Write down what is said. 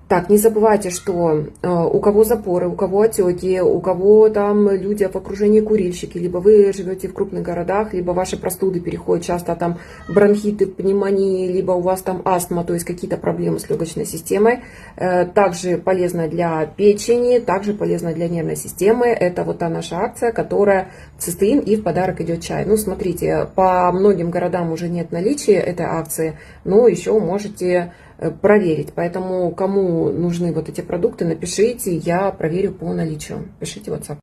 Так, не забывайте, что у кого запоры, у кого отеки, у кого там люди в окружении курильщики, либо вы живете в крупных городах, либо ваши простуды переходят часто там бронхиты, пневмонии, либо у вас там астма, то есть какие-то проблемы с легочной системой. Также полезно для печени, также полезно для нервной системы. Это вот та наша акция, которая состоим, и в подарок идет чай. Ну, смотрите, по многим городам уже нет наличия этой акции, но еще можете проверить. Поэтому кому нужны вот эти продукты, напишите, я проверю по наличию. Пишите в WhatsApp.